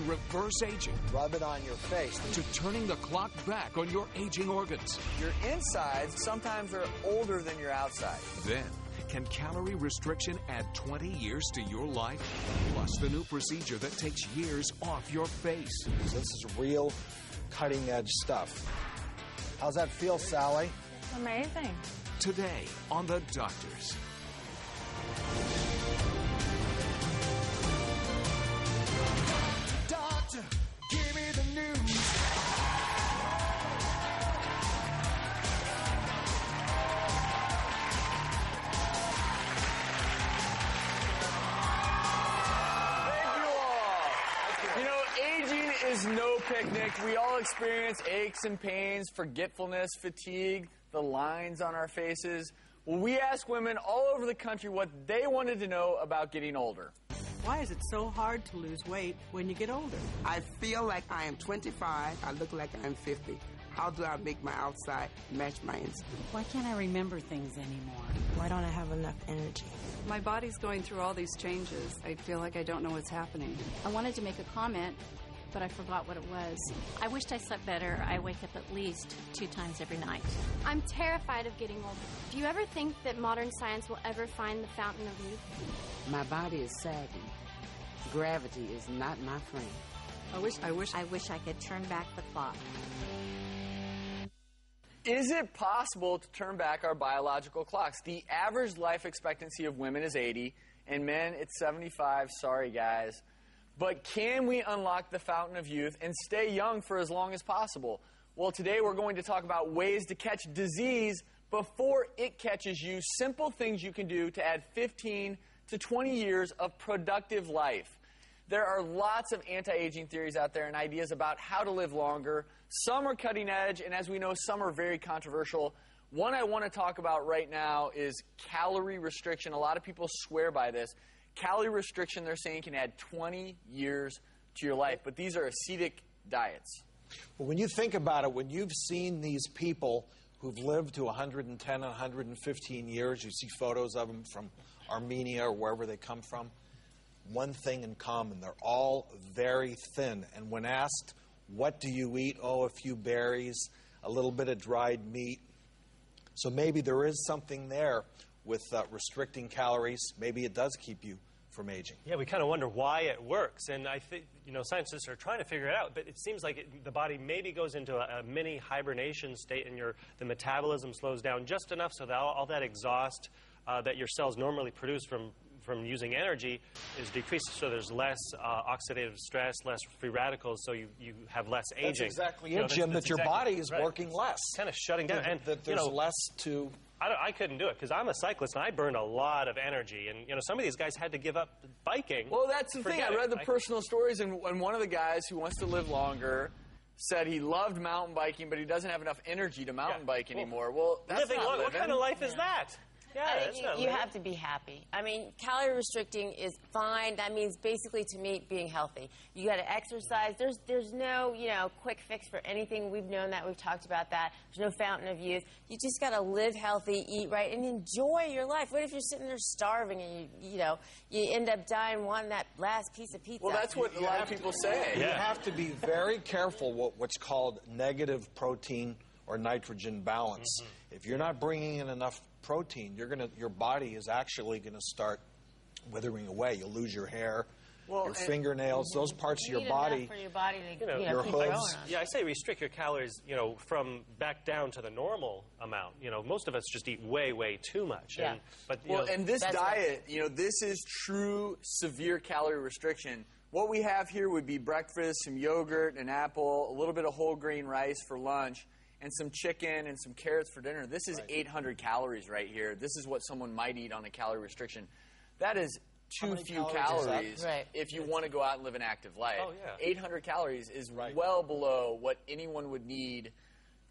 reverse aging. Rub it on your face. To turning the clock back on your aging organs. Your insides sometimes are older than your outside. Then, can calorie restriction add 20 years to your life? Plus the new procedure that takes years off your face. This is real cutting-edge stuff. How's that feel, Sally? Amazing. Today on The Doctors. Doctor, give me the news. Aging is no picnic. We all experience aches and pains, forgetfulness, fatigue, the lines on our faces. Well, we asked women all over the country what they wanted to know about getting older. Why is it so hard to lose weight when you get older? I feel like I am 25. I look like I'm 50. How do I make my outside match my inside? Why can't I remember things anymore? Why don't I have enough energy? My body's going through all these changes. I feel like I don't know what's happening. I wanted to make a comment, but I forgot what it was. I wished I slept better. I wake up at least 2 times every night. I'm terrified of getting older. Do you ever think that modern science will ever find the fountain of youth? My body is sagging. Gravity is not my friend. I wish I could turn back the clock. Is it possible to turn back our biological clocks? The average life expectancy of women is 80, and men, it's 75. Sorry, guys. But can we unlock the fountain of youth and stay young for as long as possible? Well, today we're going to talk about ways to catch disease before it catches you, simple things you can do to add 15 to 20 years of productive life. There are lots of anti-aging theories out there and ideas about how to live longer. Some are cutting edge, and as we know, some are very controversial. One I want to talk about right now is calorie restriction. A lot of people swear by this. Calorie restriction, they're saying, can add 20 years to your life, but these are ascetic diets. Well, when you think about it, when you've seen these people who've lived to 110 and 115 years, you see photos of them from Armenia or wherever they come from, one thing in common, they're all very thin. And when asked, what do you eat? Oh, a few berries, a little bit of dried meat. So maybe there is something there with restricting calories. Maybe it does keep you from aging. Yeah, we kind of wonder why it works. And I think, scientists are trying to figure it out, but it seems like the body maybe goes into a mini hibernation state and the metabolism slows down just enough so that all that exhaust that your cells normally produce from using energy is decreased, so there's less oxidative stress, less free radicals, so you have less aging. That's exactly it, Jim, that your body is working less. Kind of shutting down. And that there's less to... I couldn't do it, because I'm a cyclist, and I burn a lot of energy. And, some of these guys had to give up biking. Well, that's the thing. I read the personal stories, and one of the guys who wants to live longer said he loved mountain biking, but he doesn't have enough energy to mountain bike anymore. Well, that's not living. What kind of life is that? Yeah, I think you have to be happy. I mean, calorie restricting is fine. That means basically, to me, being healthy. You got to exercise. There's no, quick fix for anything. We've known that. We've talked about that. There's no fountain of youth. You just got to live healthy, eat right, and enjoy your life. What if you're sitting there starving and you end up dying wanting that last piece of pizza? Well, that's what a lot of people say. You have to be very careful what's called negative protein or nitrogen balance. If you're not bringing in enough protein, your body is actually going to start withering away. You'll lose your hair, your fingernails, those parts of your body. For your body to, your keep hooves. going. Yeah, I say restrict your calories, from back down to the normal amount. Most of us just eat way, way too much. Yeah. And this diet, this is true severe calorie restriction. What we have here would be breakfast, some yogurt, an apple, a little bit of whole grain rice for lunch, and some chicken and some carrots for dinner. This is 800 calories right here. This is what someone might eat on a calorie restriction. That is too few calories if you want to go out and live an active life. Oh, yeah. 800 calories is well below what anyone would need,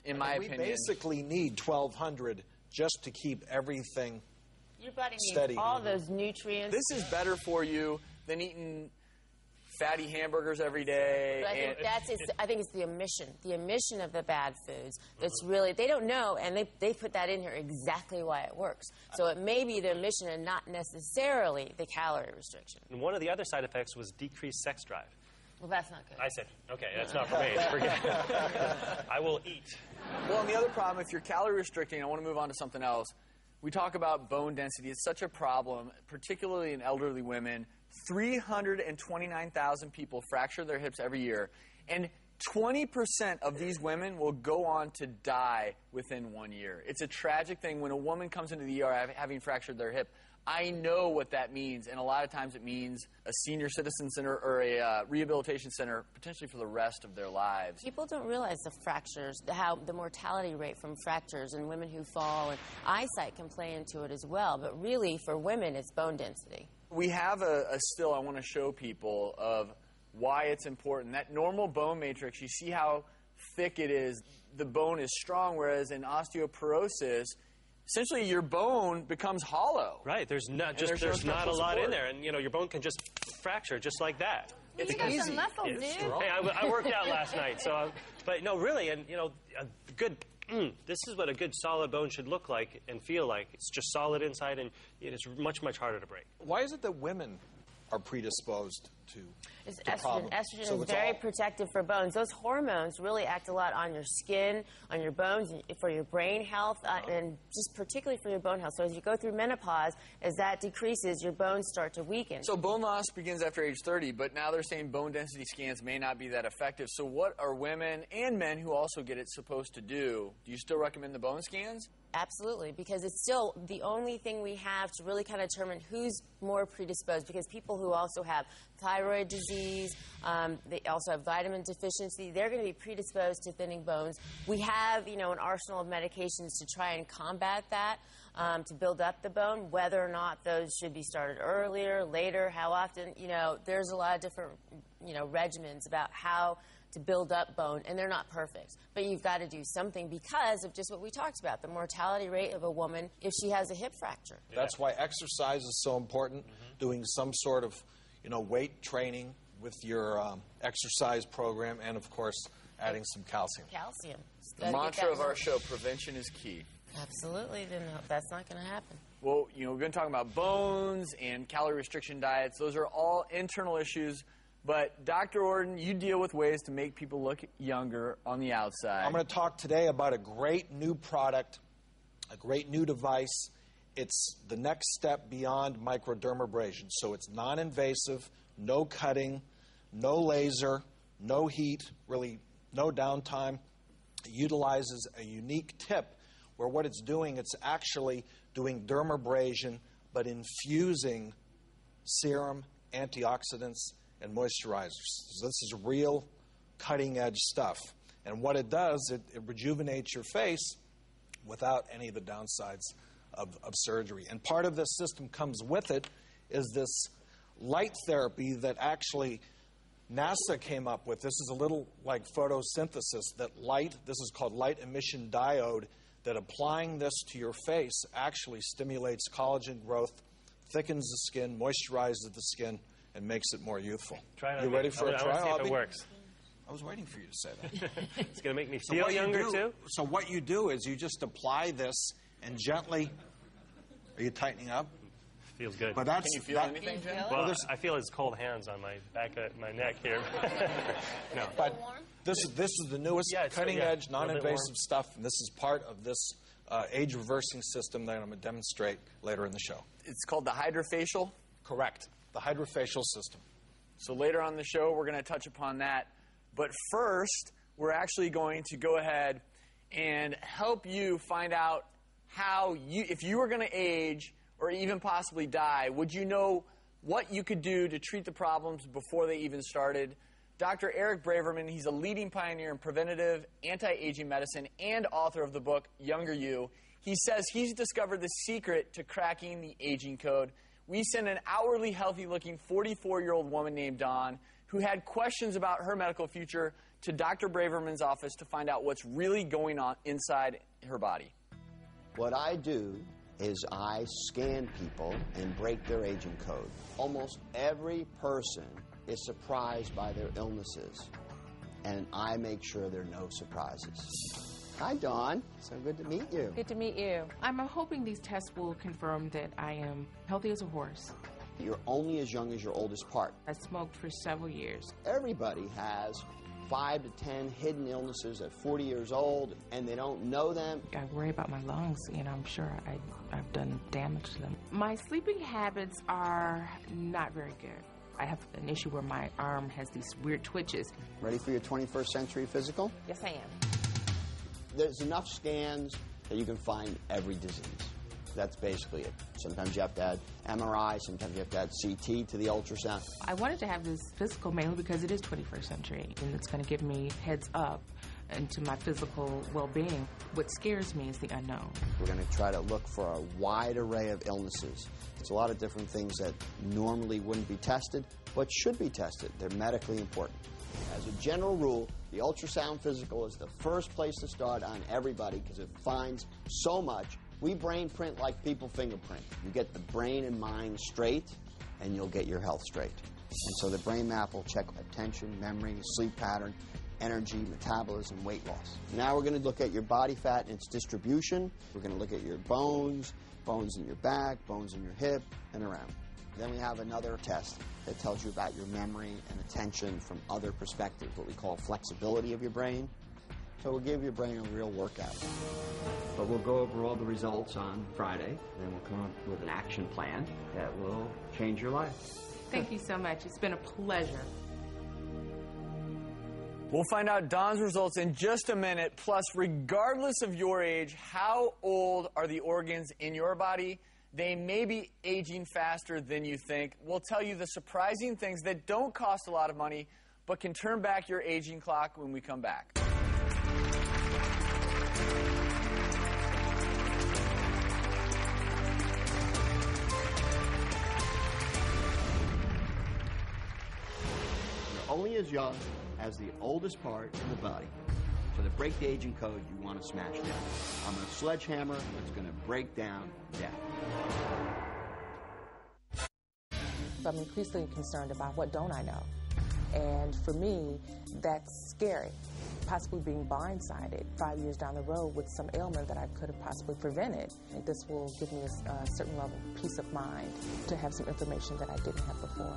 in my opinion. We basically need 1,200 just to keep everything Your body steady. needs all those nutrients. This is better for you than eating fatty hamburgers every day. But I think it's the omission of the bad foods. That's really, they don't know, and they put that in here exactly why it works. So it may be the omission and not necessarily the calorie restriction. And one of the other side effects was decreased sex drive. Well, that's not good. I said, okay, that's not for me. Forget it. I will eat. Well, and the other problem, if you're calorie restricting, I want to move on to something else. We talk about bone density. It's such a problem, particularly in elderly women. 329,000 people fracture their hips every year, and 20% of these women will go on to die within 1 year. It's a tragic thing when a woman comes into the ER having fractured their hip. I know what that means, and a lot of times it means a senior citizen center or a rehabilitation center, potentially for the rest of their lives. People don't realize the fractures, how the mortality rate from fractures and women who fall, and eyesight can play into it as well. But really, for women, it's bone density. We have a still I want to show people of why it's important. That normal bone matrix, you see how thick it is. The bone is strong, whereas in osteoporosis, essentially your bone becomes hollow. Right, there's not a lot in there, and your bone can just fracture just like that. It's easy. Some muscle, dude. Hey, I worked out last night, so but no, really, and a good. This is what a good solid bone should look like and feel like. It's just solid inside, and it's much, much harder to break. Why is it that women are predisposed to estrogen. problems? Estrogen So is it's very all- protective for bones. Those hormones really act a lot on your skin, on your bones, for your brain health, and just particularly for your bone health. So as you go through menopause, as that decreases, your bones start to weaken. So bone loss begins after age 30, but now they're saying bone density scans may not be that effective. So what are women and men who also get it supposed to do? Do you still recommend the bone scans? Absolutely, because it's still the only thing we have to really kind of determine who's more predisposed, because people who also have thyroid disease, they also have vitamin deficiency, they're going to be predisposed to thinning bones. We have, an arsenal of medications to try and combat that, to build up the bone. Whether or not those should be started earlier, later, how often, there's a lot of different, regimens about how to build up bone, and they're not perfect. But you've got to do something because of just what we talked about, the mortality rate of a woman if she has a hip fracture. That's why exercise is so important, doing some sort of, weight training with your exercise program, and, of course, adding some calcium. Calcium. The mantra of our show, prevention is key. Absolutely. Then that's not going to happen. Well, we've been talking about bones and calorie restriction diets. Those are all internal issues. But, Dr. Orton, you deal with ways to make people look younger on the outside. I'm going to talk today about a great new product, a great new device. It's the next step beyond microdermabrasion. So it's non-invasive, no cutting, no laser, no heat, really no downtime. It utilizes a unique tip where what it's doing, it's actually doing dermabrasion, but infusing serum, antioxidants, and moisturizers. So this is real cutting-edge stuff. And what it does, it rejuvenates your face without any of the downsides of surgery. And part of this system comes with it is this light therapy that actually NASA came up with. This is a little like photosynthesis, that this is called light emission diode, that applying this to your face actually stimulates collagen growth, thickens the skin, moisturizes the skin, and makes it more youthful. Try it on You me. ready for a I trial? want to see if it works. I was waiting for you to say that. It's going to make me feel younger, too? So what you do is you just apply this and gently... Are you tightening up? Feels good. But that's, Can you feel anything, Jim? Well, I feel his cold hands on my back of my neck here. No. But this is the newest cutting-edge, a little bit non-invasive warm. stuff, and this is part of this age-reversing system that I'm going to demonstrate later in the show. It's called the hydrofacial? Correct. The hydrofacial system. So later on the show, we're going to touch upon that. But first, we're actually going to go ahead and help you find out how if you were going to age or even possibly die, would you know what you could do to treat the problems before they even started? Dr. Eric Braverman, he's a leading pioneer in preventative anti-aging medicine and author of the book Younger You. He says he's discovered the secret to cracking the aging code. We sent an outwardly healthy-looking 44-year-old woman named Dawn who had questions about her medical future to Dr. Braverman's office to find out what's really going on inside her body. What I do is I scan people and break their aging code. Almost every person is surprised by their illnesses, and I make sure there are no surprises. Hi, Dawn. So good to meet you. Good to meet you. I'm hoping these tests will confirm that I am healthy as a horse. You're only as young as your oldest part. I smoked for several years. Everybody has 5 to 10 hidden illnesses at 40 years old, and they don't know them. I worry about my lungs. I'm sure I've done damage to them. My sleeping habits are not very good. I have an issue where my arm has these weird twitches. Ready for your 21st century physical? Yes, I am. There's enough scans that you can find every disease. That's basically it. Sometimes you have to add MRI, sometimes you have to add CT to the ultrasound. I wanted to have this physical mainly because it is 21st century, and it's going to give me heads up into my physical well-being. What scares me is the unknown. We're going to try to look for a wide array of illnesses. It's a lot of different things that normally wouldn't be tested, but should be tested. They're medically important. As a general rule, the ultrasound physical is the first place to start on everybody because it finds so much. We brain print like people fingerprint. You get the brain and mind straight, and you'll get your health straight. And so the brain map will check attention, memory, sleep pattern, energy, metabolism, weight loss. Now we're going to look at your body fat and its distribution. We're going to look at your bones, bones in your back, bones in your hip, and around. Then we have another test that tells you about your memory and attention from other perspectives, what we call flexibility of your brain. So we'll give your brain a real workout. But we'll go over all the results on Friday, and then we'll come up with an action plan that will change your life. Thank you so much. It's been a pleasure. We'll find out Dawn's results in just a minute. Plus, regardless of your age, how old are the organs in your body? They may be aging faster than you think. We'll tell you the surprising things that don't cost a lot of money, but can turn back your aging clock when we come back. You're only as young as the oldest part in the body. So to break the aging code, you want to smash death. I'm a sledgehammer that's going to break down death. I'm increasingly concerned about what don't I know. And for me, that's scary. Possibly being blindsided 5 years down the road with some ailment that I could have possibly prevented. And this will give me a certain level of peace of mind to have some information that I didn't have before.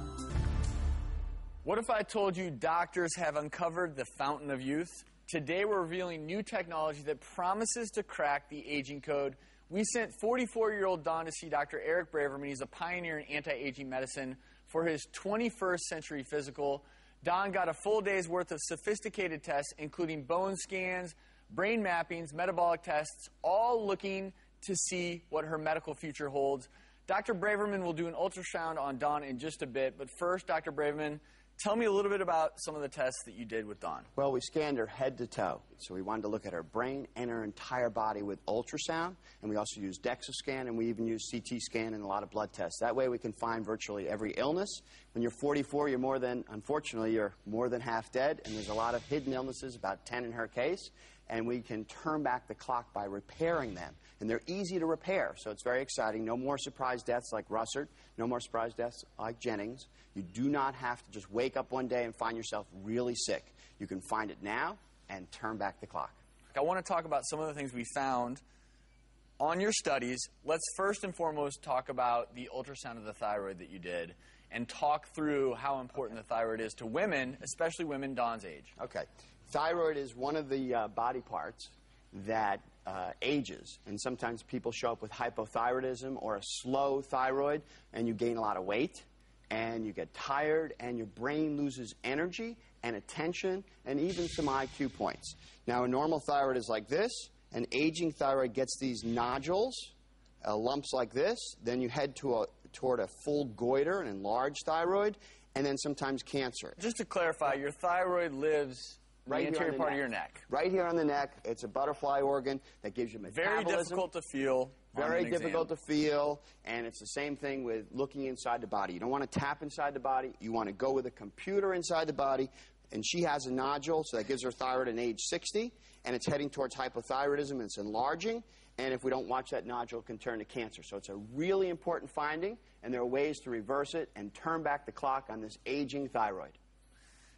What if I told you doctors have uncovered the fountain of youth? Today we're revealing new technology that promises to crack the aging code. We sent 44-year-old Dawn to see Dr. Eric Braverman. He's a pioneer in anti-aging medicine for his 21st century physical. Dawn got a full day's worth of sophisticated tests, including bone scans, brain mappings, metabolic tests, all looking to see what her medical future holds. Dr. Braverman will do an ultrasound on Dawn in just a bit, but first, Dr. Braverman, tell me a little bit about some of the tests that you did with Dawn. Well, we scanned her head to toe. So we wanted to look at her brain and her entire body with ultrasound. And we also used DEXA scan, and we even used CT scan and a lot of blood tests. That way we can find virtually every illness. When you're 44, unfortunately, you're more than half dead. And there's a lot of hidden illnesses, about 10 in her case. And we can turn back the clock by repairing them. And they're easy to repair, so it's very exciting. No more surprise deaths like Russert. No more surprise deaths like Jennings. You do not have to just wake up one day and find yourself really sick. You can find it now and turn back the clock. I want to talk about some of the things we found on your studies. Let's first and foremost talk about the ultrasound of the thyroid that you did and talk through how important the thyroid is to women, especially women Dawn's age. Okay. Thyroid is one of the body parts that ages, and sometimes people show up with hypothyroidism or a slow thyroid, and you gain a lot of weight, and you get tired, and your brain loses energy and attention, and even some IQ points. Now, a normal thyroid is like this. An aging thyroid gets these nodules, lumps like this. Then you head toward a full goiter, an enlarged thyroid, and then sometimes cancer. Just to clarify, your thyroid lives right in the anterior part of your neck. Right here on the neck. It's a butterfly organ that gives you metabolism. Very difficult to feel. Very difficult to feel, and it's the same thing with looking inside the body. You don't want to tap inside the body. You want to go with a computer inside the body, and she has a nodule, so that gives her thyroid at age 60, and it's heading towards hypothyroidism, and it's enlarging, and if we don't watch that nodule, it can turn to cancer. So it's a really important finding, and there are ways to reverse it and turn back the clock on this aging thyroid.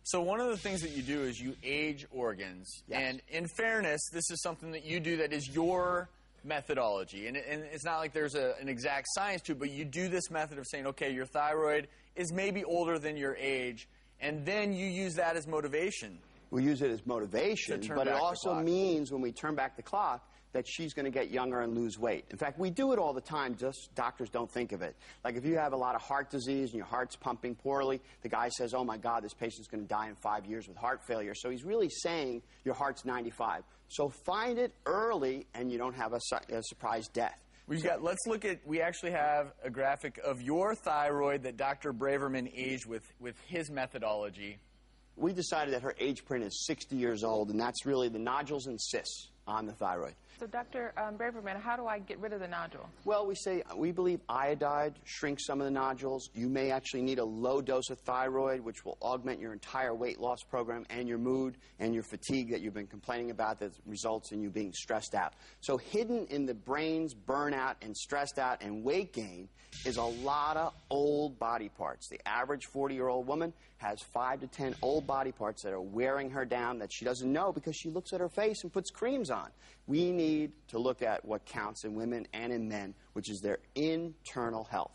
So one of the things that you do is you age organs. Yes. And in fairness, this is something that you do that is your methodology. And it's not like there's an exact science to it, but you do this method of saying, okay, your thyroid is maybe older than your age, and then you use that as motivation. We use it as motivation, but it also means when we turn back the clock that she's going to get younger and lose weight. In fact, we do it all the time, just doctors don't think of it. Like if you have a lot of heart disease and your heart's pumping poorly, the guy says, oh my God, this patient's going to die in 5 years with heart failure. So he's really saying your heart's 95. So find it early and you don't have a surprise death. Let's look at, we actually have a graphic of your thyroid that Dr. Braverman aged with his methodology. We decided that her age print is 60 years old, and that's really the nodules and cysts on the thyroid. So, Dr. Braverman, how do I get rid of the nodule? Well, we believe iodide shrinks some of the nodules. You may actually need a low dose of thyroid, which will augment your entire weight loss program and your mood and your fatigue that you've been complaining about that results in you being stressed out. So hidden in the brain's burnout and stressed out and weight gain is a lot of old body parts. The average 40-year-old woman has 5 to 10 old body parts that are wearing her down that she doesn't know because she looks at her face and puts creams on. We need to look at what counts in women and in men, which is their internal health.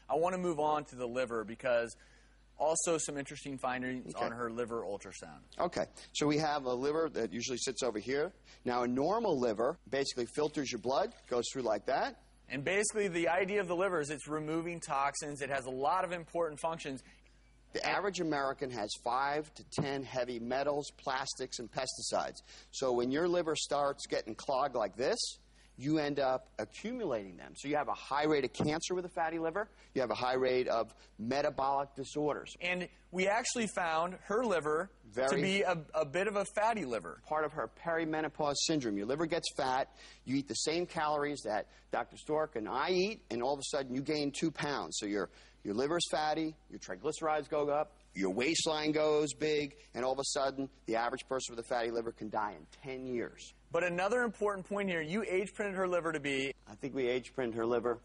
I want to move on to the liver because also some interesting findings on her liver ultrasound. Okay, so we have a liver that usually sits over here. Now, a normal liver basically filters your blood, goes through like that. And basically the idea of the liver is it's removing toxins. It has a lot of important functions. The average American has 5 to 10 heavy metals, plastics, and pesticides. So when your liver starts getting clogged like this, you end up accumulating them. So you have a high rate of cancer with a fatty liver. You have a high rate of metabolic disorders. And we actually found her liver to be a bit of a fatty liver. Part of her perimenopause syndrome. Your liver gets fat. You eat the same calories that Dr. Stork and I eat, and all of a sudden you gain 2 pounds. So your liver's fatty, your triglycerides go up, your waistline goes big, and all of a sudden the average person with a fatty liver can die in 10 years. But another important point here, you age printed her liver to be... I think we age printed her liver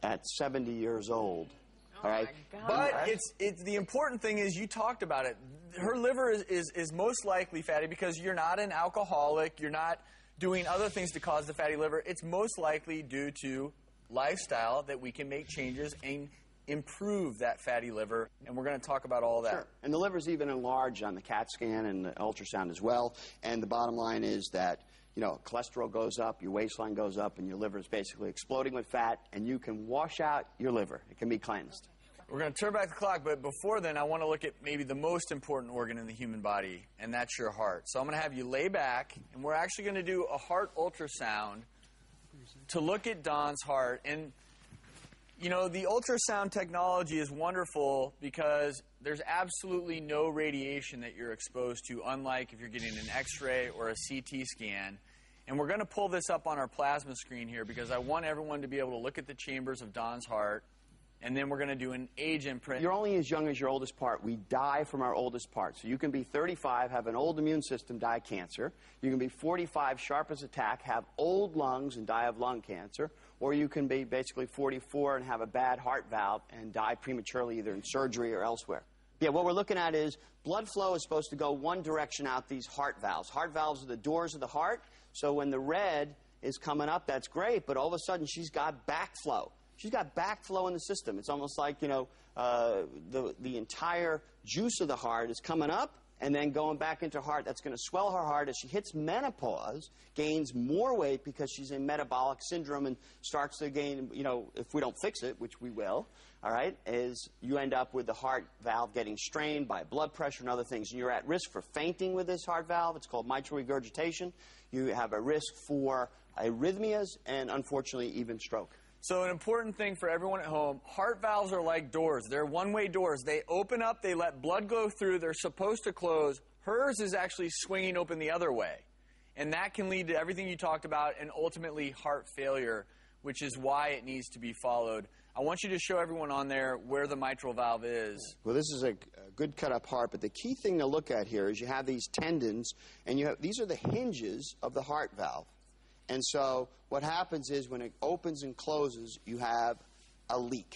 at 70 years old. Oh, all right? But it's the important thing is you talked about it. Her liver is most likely fatty because you're not an alcoholic, you're not doing other things to cause the fatty liver. It's most likely due to lifestyle that we can make changes and improve that fatty liver, and we're going to talk about all that. Sure. And the liver's even enlarged on the CAT scan and the ultrasound as well, and the bottom line is that cholesterol goes up, your waistline goes up, and your liver is basically exploding with fat, and you can wash out your liver. It can be cleansed. We're going to turn back the clock, but before then, I want to look at maybe the most important organ in the human body, and that's your heart. So I'm going to have you lay back, and we're actually going to do a heart ultrasound to look at Dawn's heart. And you know, the ultrasound technology is wonderful because there's absolutely no radiation that you're exposed to, unlike if you're getting an X-ray or a CT scan. And we're going to pull this up on our plasma screen here because I want everyone to be able to look at the chambers of Dawn's heart, and then we're going to do an age imprint. You're only as young as your oldest part. We die from our oldest part. So you can be 35, have an old immune system, die of cancer. You can be 45, sharp as a tack, have old lungs and die of lung cancer. Or you can be basically 44 and have a bad heart valve and die prematurely either in surgery or elsewhere. Yeah, what we're looking at is blood flow is supposed to go one direction out these heart valves. Heart valves are the doors of the heart. So when the red is coming up, that's great. But all of a sudden, she's got backflow. She's got backflow in the system. It's almost like, the entire juice of the heart is coming up and then going back into heart. That's going to swell her heart as she hits menopause, gains more weight because she's in metabolic syndrome and starts to gain, if we don't fix it, which we will, all right, is you end up with the heart valve getting strained by blood pressure and other things. And you're at risk for fainting with this heart valve. It's called mitral regurgitation. You have a risk for arrhythmias and, unfortunately, even stroke. So an important thing for everyone at home, heart valves are like doors. They're one-way doors. They open up, they let blood go through, they're supposed to close. Hers is actually swinging open the other way. And that can lead to everything you talked about and ultimately heart failure, which is why it needs to be followed. I want you to show everyone on there where the mitral valve is. Well, this is a good cut-up heart, but the key thing to look at here is you have these tendons, and these are the hinges of the heart valve. And so what happens is when it opens and closes, you have a leak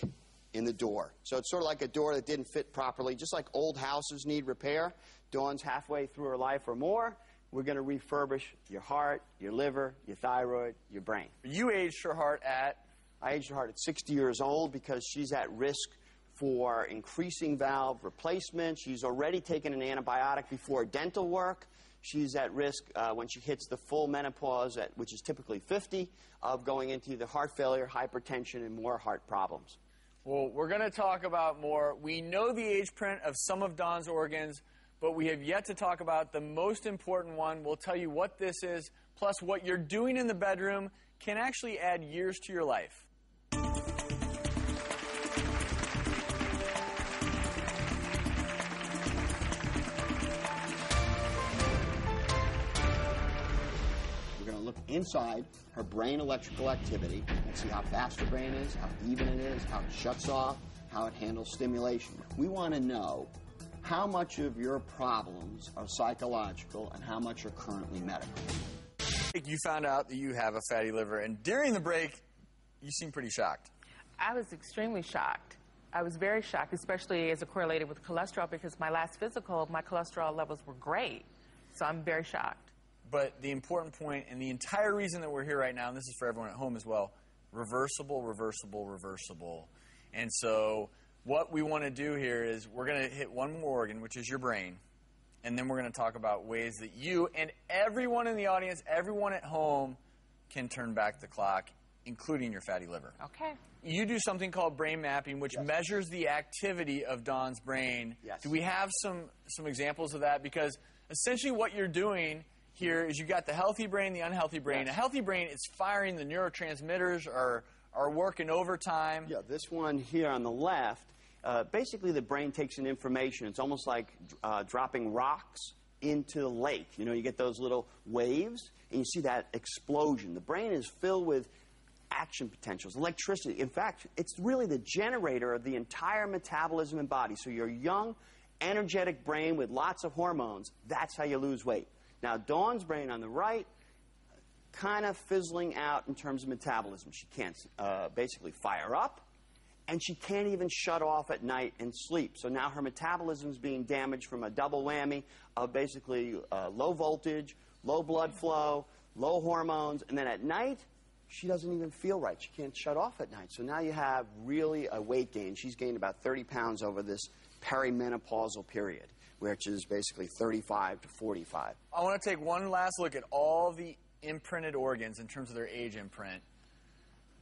in the door. So it's sort of like a door that didn't fit properly, just like old houses need repair. Dawn's halfway through her life or more, we're going to refurbish your heart, your liver, your thyroid, your brain. You aged her heart at? I aged her heart at 60 years old because she's at risk for increasing valve replacement. She's already taken an antibiotic before dental work. She's at risk when she hits the full menopause, which is typically 50, of going into either heart failure, hypertension, and more heart problems. Well, we're going to talk about more. We know the age print of some of Dawn's organs, but we have yet to talk about the most important one. We'll tell you what this is, plus what you're doing in the bedroom can actually add years to your life. Look inside her brain electrical activity and see how fast her brain is, how even it is, how it shuts off, how it handles stimulation. We want to know how much of your problems are psychological and how much are currently medical. You found out that you have a fatty liver, and during the break, you seem pretty shocked. I was extremely shocked. I was very shocked, especially as it correlated with cholesterol, because my last physical, my cholesterol levels were great. So I'm very shocked. But the important point, and the entire reason that we're here right now, and this is for everyone at home as well, reversible, reversible, reversible. And so what we want to do here is we're going to hit one more organ, which is your brain, and then we're going to talk about ways that you and everyone in the audience, everyone at home, can turn back the clock, including your fatty liver. Okay. You do something called brain mapping, which measures the activity of Dawn's brain. Yes. Do we have some examples of that? Because essentially what you're doing here is you got the healthy brain, the unhealthy brain. Yes. A healthy brain is firing, the neurotransmitters are working overtime. Yeah, this one here on the left, basically the brain takes in information. It's almost like dropping rocks into the lake. You know, you get those little waves, and you see that explosion. The brain is filled with action potentials, electricity. In fact, it's really the generator of the entire metabolism and body. So your young, energetic brain with lots of hormones, that's how you lose weight. Now, Dawn's brain on the right, kind of fizzling out in terms of metabolism. She can't basically fire up, and she can't even shut off at night and sleep. So now her metabolism is being damaged from a double whammy of basically low voltage, low blood flow, low hormones, and then at night, she doesn't even feel right. She can't shut off at night. So now you have really a weight gain. She's gained about 30 pounds over this perimenopausal period, which is basically 35 to 45. I want to take one last look at all the imprinted organs in terms of their age imprint.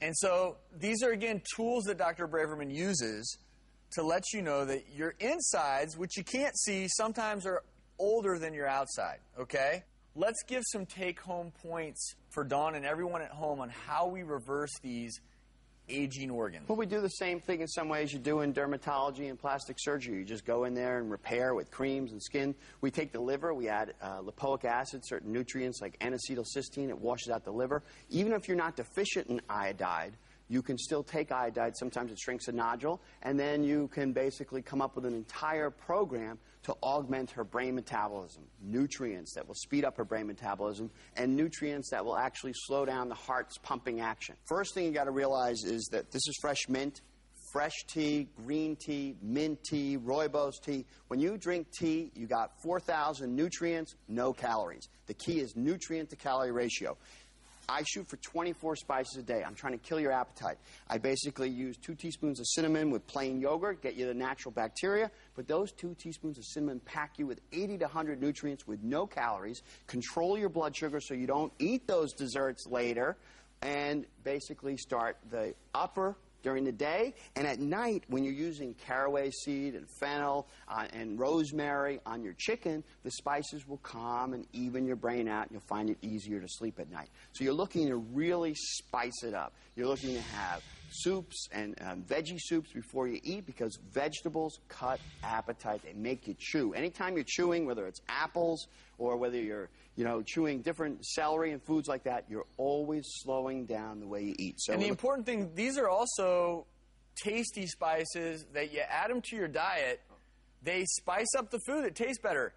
And so these are, again, tools that Dr. Braverman uses to let you know that your insides, which you can't see, sometimes are older than your outside, okay? Let's give some take-home points for Dawn and everyone at home on how we reverse these aging organs. Well, we do the same thing in some ways you do in dermatology and plastic surgery. You just go in there and repair with creams and skin. We take the liver, we add lipoic acid, certain nutrients like N-acetylcysteine. It washes out the liver. Even if you're not deficient in iodide, you can still take iodide. Sometimes it shrinks a nodule, and then you can basically come up with an entire program to augment her brain metabolism, nutrients that will speed up her brain metabolism, and nutrients that will actually slow down the heart's pumping action. First thing you got to realize is that this is fresh mint, fresh tea, green tea, mint tea, rooibos tea. When you drink tea, you got 4,000 nutrients, no calories. The key is nutrient to calorie ratio. I shoot for 24 spices a day. I'm trying to kill your appetite. I basically use 2 teaspoons of cinnamon with plain yogurt, get you the natural bacteria, but those 2 teaspoons of cinnamon pack you with 80 to 100 nutrients with no calories, control your blood sugar so you don't eat those desserts later, and basically start the upper during the day, and at night when you're using caraway seed and fennel and rosemary on your chicken, the spices will calm and even your brain out, and you'll find it easier to sleep at night. So you're looking to really spice it up. You're looking to have soups and veggie soups before you eat, because vegetables cut appetite. They make you chew. Anytime you're chewing, whether it's apples or whether you're chewing different celery and foods like that, you're always slowing down the way you eat. So and the important thing, these are also tasty spices that you add them to your diet. They spice up the food. It tastes better.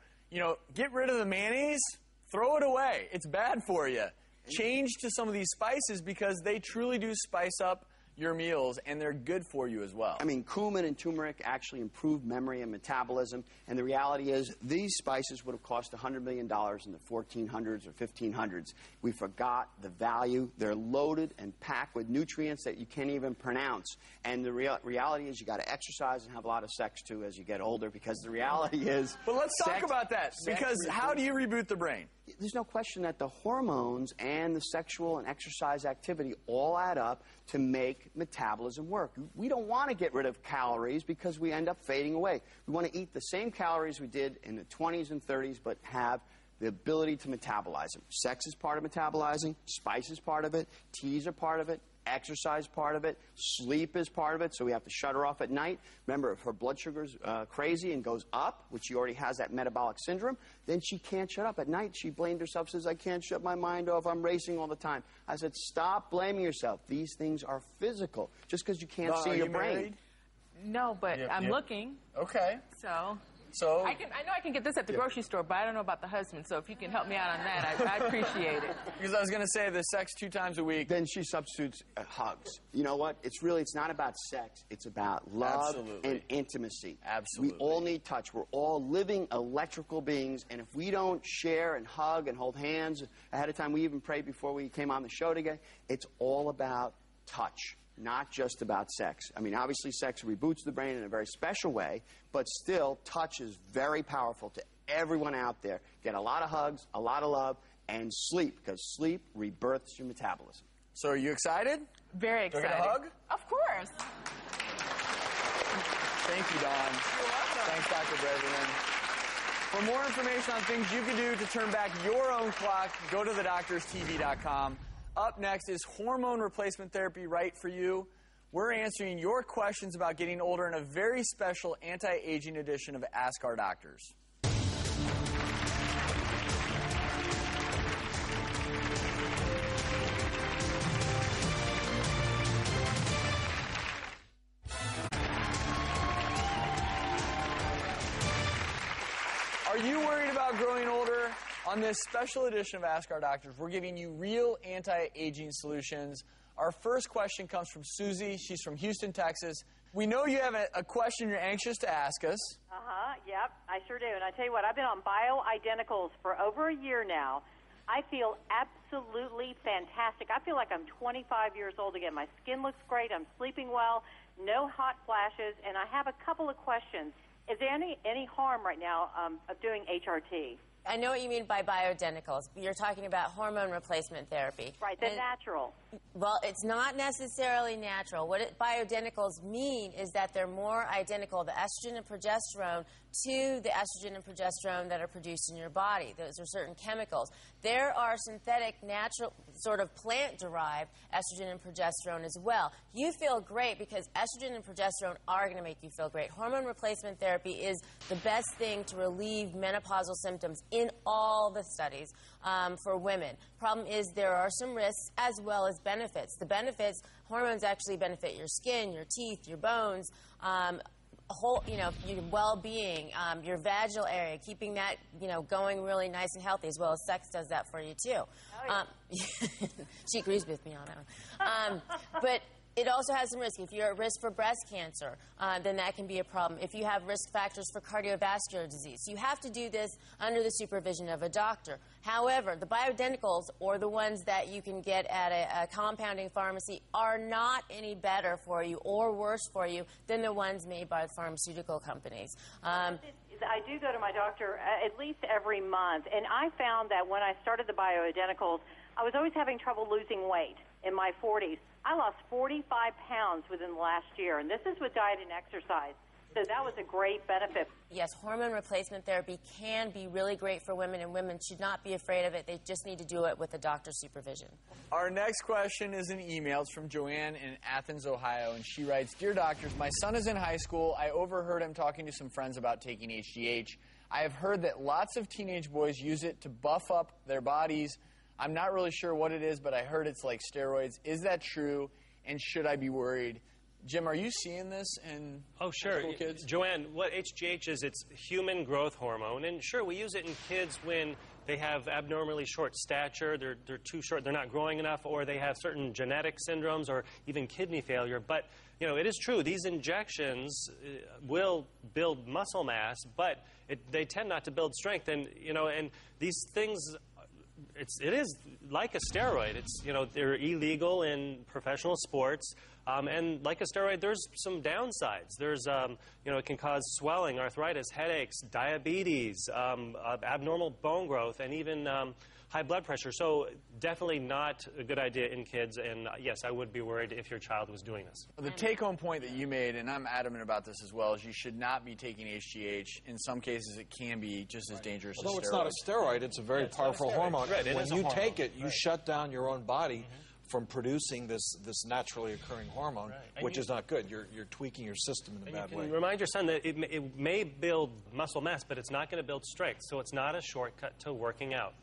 Get rid of the mayonnaise, throw it away. It's bad for you. Change to some of these spices because they truly do spice up your meals, and they're good for you as well. I mean, cumin and turmeric actually improve memory and metabolism, and the reality is these spices would have cost $100 million in the 1400s or 1500s. We forgot the value. They're loaded and packed with nutrients that you can't even pronounce. And the reality is you got to exercise and have a lot of sex, too, as you get older, because the reality is... But let's talk about that, because how do you reboot the brain? There's no question that the hormones and the sexual and exercise activity all add up to make metabolism work. We don't want to get rid of calories because we end up fading away. We want to eat the same calories we did in the 20s and 30s, but have the ability to metabolize them. Sex is part of metabolizing, spice is part of it, teas are part of it, exercise part of it, sleep is part of it, so we have to shut her off at night. Remember, if her blood sugar's crazy and goes up, which she already has that metabolic syndrome, then she can't shut up. At night, she blamed herself, says, I can't shut my mind off, I'm racing all the time. I said, stop blaming yourself. These things are physical. Just because you can't see your brain. Married? No, but I'm looking. Okay. So I know I can get this at the grocery store, but I don't know about the husband. So if you can help me out on that, I appreciate it. Because I was going to say the sex 2 times a week. Then she substitutes hugs. You know what? It's not about sex. It's about love and intimacy. Absolutely. We all need touch. We're all living electrical beings, and if we don't share and hug and hold hands ahead of time, we even prayed before we came on the show today, it's all about touch. Not just about sex. I mean, obviously sex reboots the brain in a very special way, but still, touch is very powerful to everyone out there. Get a lot of hugs, a lot of love, and sleep, because sleep rebirths your metabolism. So are you excited? Very excited. Do I get a hug? Of course. Thank you, Dawn. You're welcome. Thanks, Dr. Braverman. For more information on things you can do to turn back your own clock, go to thedoctorstv.com. Up next, is hormone replacement therapy right for you? We're answering your questions about getting older in a very special anti-aging edition of Ask Our Doctors. Are you worried about growing older? On this special edition of Ask Our Doctors, we're giving you real anti-aging solutions. Our first question comes from Susie. She's from Houston, Texas. We know you have a question you're anxious to ask us. Yep, I sure do. And I tell you what, I've been on bioidenticals for over a year now. I feel absolutely fantastic. I feel like I'm 25 years old again. My skin looks great. I'm sleeping well, no hot flashes, and I have a couple of questions. Is there any harm right now of doing HRT? I know what you mean by bioidenticals. You're talking about hormone replacement therapy. Right, the natural. Well, it's not necessarily natural. What bioidenticals mean is that they're more identical, the estrogen and progesterone, to the estrogen and progesterone that are produced in your body. Those are certain chemicals. There are synthetic, natural, sort of plant-derived estrogen and progesterone as well. You feel great because estrogen and progesterone are going to make you feel great. Hormone replacement therapy is the best thing to relieve menopausal symptoms in all the studies for women. Problem is there are some risks as well as benefits. The benefits, hormones actually benefit your skin, your teeth, your bones, your well-being, your vaginal area, keeping that, going really nice and healthy, as well as sex does that for you, too. Oh, yeah. She agrees with me on that one. But it also has some risk. If you're at risk for breast cancer, then that can be a problem. If you have risk factors for cardiovascular disease. You have to do this under the supervision of a doctor. However, the bioidenticals, or the ones that you can get at a compounding pharmacy, are not any better for you or worse for you than the ones made by the pharmaceutical companies. I do go to my doctor at least every month, and I found that when I started the bioidenticals, I was always having trouble losing weight in my 40s. I lost 45 pounds within the last year, and this is with diet and exercise. So that was a great benefit. Yes, hormone replacement therapy can be really great for women, and women should not be afraid of it. They just need to do it with a doctor's supervision. Our next question is an email. It's from Joanne in Athens, Ohio, and she writes, Dear doctors, my son is in high school. I overheard him talking to some friends about taking HGH. I have heard that lots of teenage boys use it to buff up their bodies. I'm not really sure what it is, but I heard it's like steroids. Is that true, and should I be worried? Jim, are you seeing this in sure. school kids? Joanne, what HGH is, it's human growth hormone. And sure, we use it in kids when they have abnormally short stature, they're too short, they're not growing enough, or they have certain genetic syndromes or even kidney failure. But, you know, it is true, these injections will build muscle mass, but they tend not to build strength. And, you know, and these things, it is like a steroid. It's, you know, they're illegal in professional sports. And like a steroid, there's some downsides. There's, you know, it can cause swelling, arthritis, headaches, diabetes, abnormal bone growth, and even high blood pressure. So definitely not a good idea in kids. And yes, I would be worried if your child was doing this. The take-home point that you made, and I'm adamant about this as well, is you should not be taking HGH. In some cases, it can be just as dangerous as steroids. Although it's not a steroid, it's a very powerful hormone. Right, when you take it, you shut down your own body from producing this naturally occurring hormone, which is not good. You're tweaking your system in a bad way. Remind your son that it may build muscle mass, but it's not going to build strength. So it's not a shortcut to working out.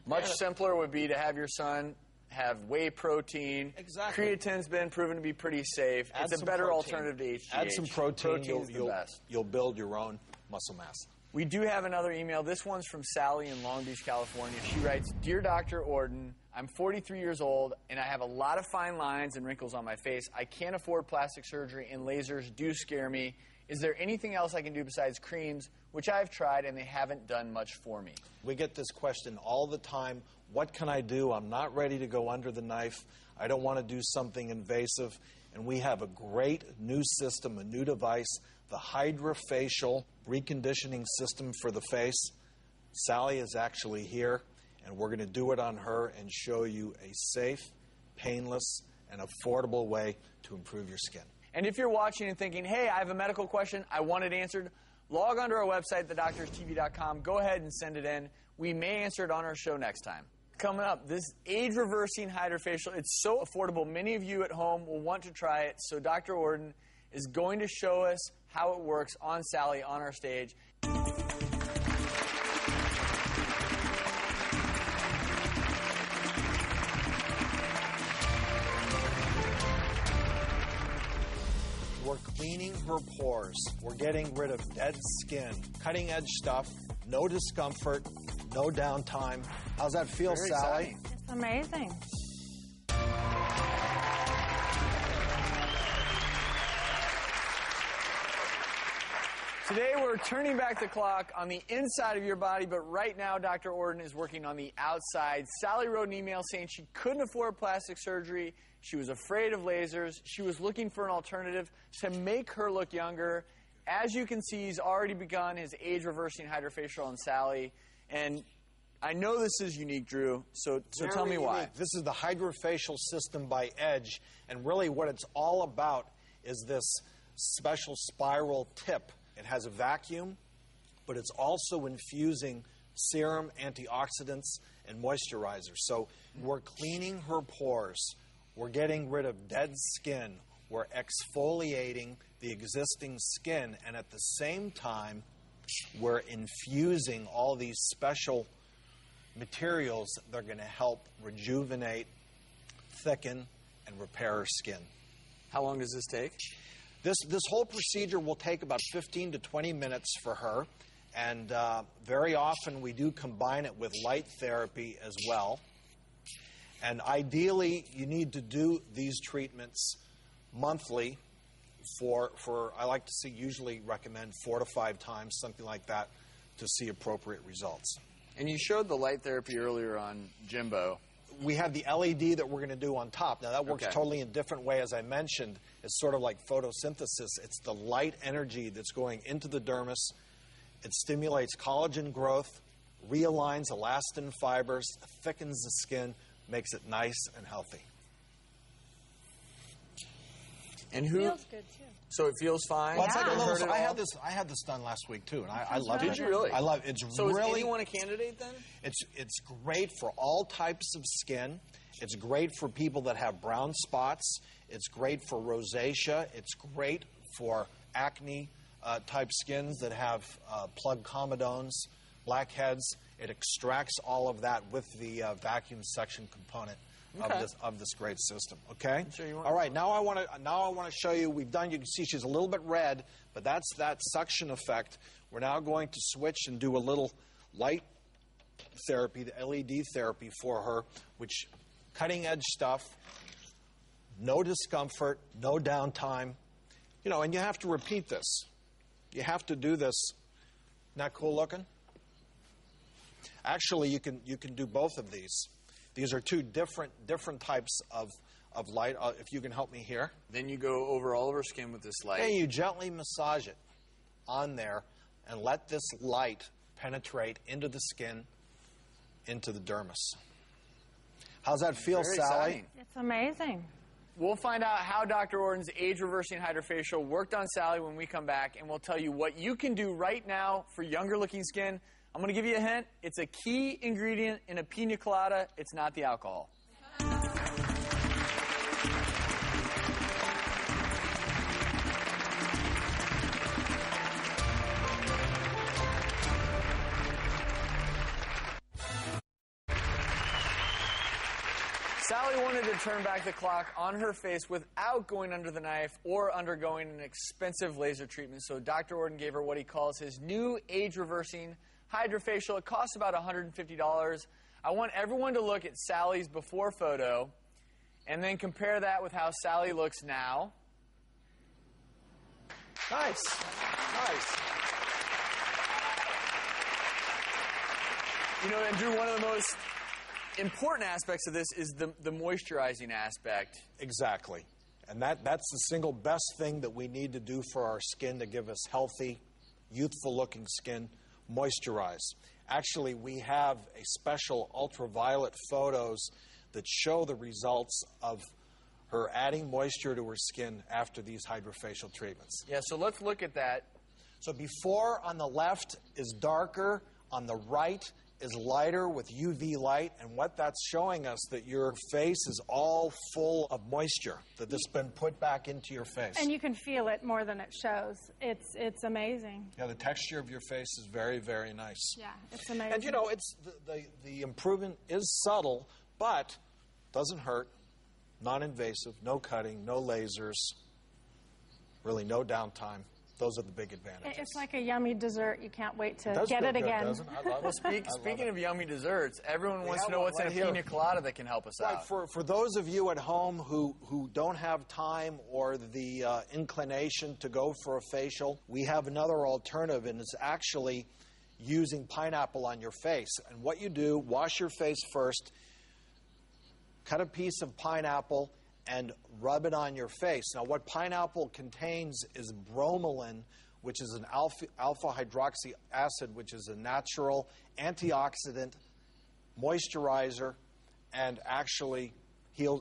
Much simpler would be to have your son have whey protein. Exactly. Creatine's been proven to be pretty safe. It's a better alternative to HGH. Add some protein. Best. You'll build your own muscle mass. We do have another email. This one's from Sally in Long Beach, California. She writes, Dear Dr. Orden, I'm 43 years old, and I have a lot of fine lines and wrinkles on my face. I can't afford plastic surgery, and lasers do scare me. Is there anything else I can do besides creams, which I've tried, and they haven't done much for me? We get this question all the time. What can I do? I'm not ready to go under the knife. I don't want to do something invasive. And we have a great new system, a new device, the Hydrafacial reconditioning system for the face. Sally is actually here, and we're going to do it on her and show you a safe, painless, and affordable way to improve your skin. And if you're watching and thinking, hey, I have a medical question, I want it answered, log on to our website, thedoctorstv.com. Go ahead and send it in. We may answer it on our show next time. Coming up, this age-reversing Hydrafacial, it's so affordable. Many of you at home will want to try it. So Dr. Orden is going to show us how it works on Sally on our stage. We're cleaning her pores. We're getting rid of dead skin. Cutting edge stuff, no discomfort, no downtime. How's that feel, Very Sally? exciting. It's amazing. Today we're turning back the clock on the inside of your body, but right now Dr. Orden is working on the outside. Sally wrote an email saying she couldn't afford plastic surgery. She was afraid of lasers. She was looking for an alternative to make her look younger. As you can see, he's already begun his age-reversing Hydrafacial on Sally. And I know this is unique, Drew, so tell me why. Unique. This is the Hydrafacial system by Edge, and really what it's all about is this special spiral tip. It has a vacuum, but it's also infusing serum, antioxidants, and moisturizers. So we're cleaning her pores. We're getting rid of dead skin. We're exfoliating the existing skin, and at the same time, we're infusing all these special materials that are going to help rejuvenate, thicken, and repair her skin. How long does this take? This whole procedure will take about 15 to 20 minutes for her, and very often we do combine it with light therapy as well. And ideally, you need to do these treatments monthly for I like to see, usually recommend 4 to 5 times, something like that, to see appropriate results. And you showed the light therapy earlier on Jimbo. We have the LED that we're going to do on top. Now, that works totally in a different way, as I mentioned. It's sort of like photosynthesis. It's the light energy that's going into the dermis. It stimulates collagen growth, realigns elastin fibers, thickens the skin, makes it nice and healthy. And who? It feels good, too. So it feels fine? Well, it's like a little, I had this done last week, too, and I love it. Did you really? I love it. It's so really, is anyone a candidate, then? It's great for all types of skin. It's great for people that have brown spots. It's great for rosacea. It's great for acne-type skins that have plug comedones, blackheads. It extracts all of that with the vacuum suction component. of this great system. Okay. Sure, All right. Now I want to show you. You can see she's a little bit red, but that's that suction effect. We're now going to switch and do a little light therapy, the LED therapy for her, which cutting edge stuff. No discomfort, no downtime. You know, and you have to repeat this. You have to do this. Isn't that cool looking? Actually, you can do both of these. These are two different types of light. If you can help me here. Then you go over all of her skin with this light. And you gently massage it on there and let this light penetrate into the skin, into the dermis. How's that feel, Very Sally? exciting. It's amazing. We'll find out how Dr. Orton's age-reversing hydrofacial worked on Sally when we come back, and we'll tell you what you can do right now for younger-looking skin. I'm going to give you a hint. It's a key ingredient in a pina colada. It's not the alcohol. Sally wanted to turn back the clock on her face without going under the knife or undergoing an expensive laser treatment, so Dr. Orton gave her what he calls his new age-reversing hydrofacial. It costs about $150. I want everyone to look at Sally's before photo and then compare that with how Sally looks now. Nice. Nice. You know, and Drew, one of the most important aspects of this is the moisturizing aspect. Exactly. And that's the single best thing that we need to do for our skin to give us healthy, youthful-looking skin. Moisturize. Actually, we have a special ultraviolet photos that show the results of her adding moisture to her skin after these hydrofacial treatments. Yeah, so let's look at that. So before on the left is darker, on the right is lighter with UV light, and what that's showing us that your face is all full of moisture that has been put back into your face. And you can feel it more than it shows. It's amazing. Yeah, the texture of your face is very, very nice. Yeah, it's amazing. And you know, it's the improvement is subtle, but doesn't hurt, non-invasive, no cutting, no lasers, really no downtime. Those are the big advantages. It's like a yummy dessert. You can't wait to Does get feel it good, again. doesn't it? I love it. Speaking of yummy desserts, everyone We wants to have know one what's in right a here. pina colada that can help us Right, out. for those of you at home who don't have time or the inclination to go for a facial, we have another alternative, and it's actually using pineapple on your face. And what you do, wash your face first, cut a piece of pineapple, and rub it on your face. Now, what pineapple contains is bromelain, which is an alpha hydroxy acid, which is a natural antioxidant, moisturizer, and actually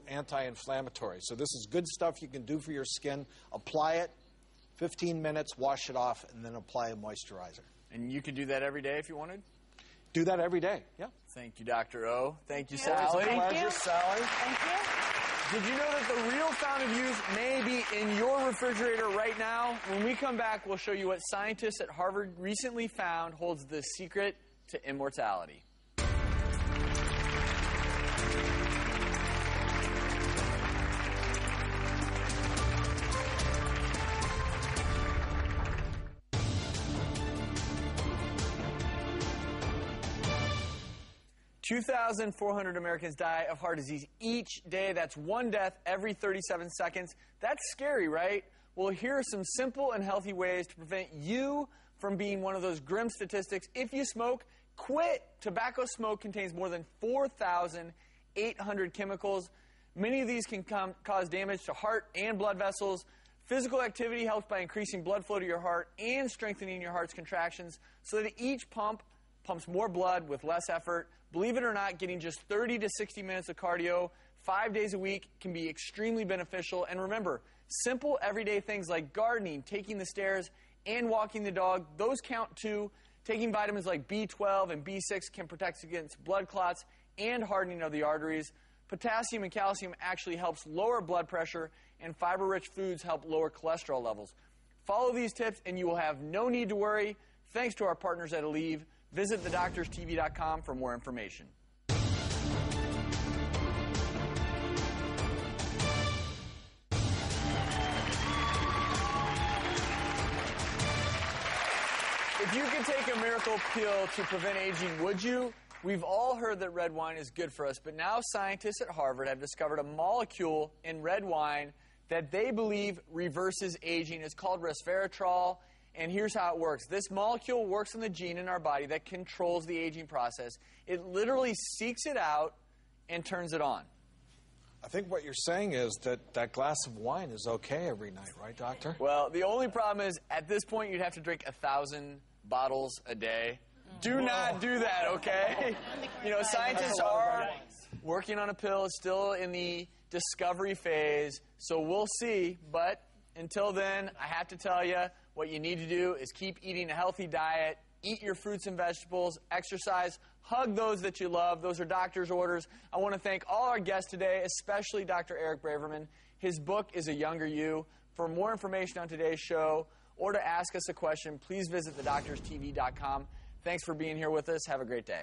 anti-inflammatory. So this is good stuff you can do for your skin. Apply it, 15 minutes, wash it off, and then apply a moisturizer. And you could do that every day if you wanted? Do that every day, yeah. Thank you, Dr. O. Thank you, Always a Sally. pleasure, Sally. Thank you. Did you know that the real fountain of youth may be in your refrigerator right now? When we come back, we'll show you what scientists at Harvard recently found holds the secret to immortality. 2,400 Americans die of heart disease each day. That's one death every 37 seconds. That's scary, right? Well, here are some simple and healthy ways to prevent you from being one of those grim statistics. If you smoke, quit. Tobacco smoke contains more than 4,800 chemicals. Many of these can cause damage to heart and blood vessels. Physical activity helps by increasing blood flow to your heart and strengthening your heart's contractions so that each pump pumps more blood with less effort. Believe it or not, getting just 30 to 60 minutes of cardio 5 days a week can be extremely beneficial. And remember, simple everyday things like gardening, taking the stairs, and walking the dog, those count too. Taking vitamins like B12 and B6 can protect against blood clots and hardening of the arteries. Potassium and calcium actually helps lower blood pressure, and fiber-rich foods help lower cholesterol levels. Follow these tips and you will have no need to worry. Thanks to our partners at Aleve. Visit thedoctorstv.com for more information. If you could take a miracle pill to prevent aging, would you? We've all heard that red wine is good for us, but now scientists at Harvard have discovered a molecule in red wine that they believe reverses aging. It's called resveratrol, and here's how it works. This molecule works on the gene in our body that controls the aging process. It literally seeks it out and turns it on. I think what you're saying is that that glass of wine is okay every night, right, doctor? Well, the only problem is, at this point, you'd have to drink 1,000 bottles a day. Do not do that, okay? You know, scientists are working on a pill. It's still in the discovery phase, so we'll see. But until then, I have to tell you, what you need to do is keep eating a healthy diet, eat your fruits and vegetables, exercise, hug those that you love. Those are doctor's orders. I want to thank all our guests today, especially Dr. Eric Braverman. His book is A Younger You. For more information on today's show or to ask us a question, please visit thedoctorstv.com. Thanks for being here with us. Have a great day.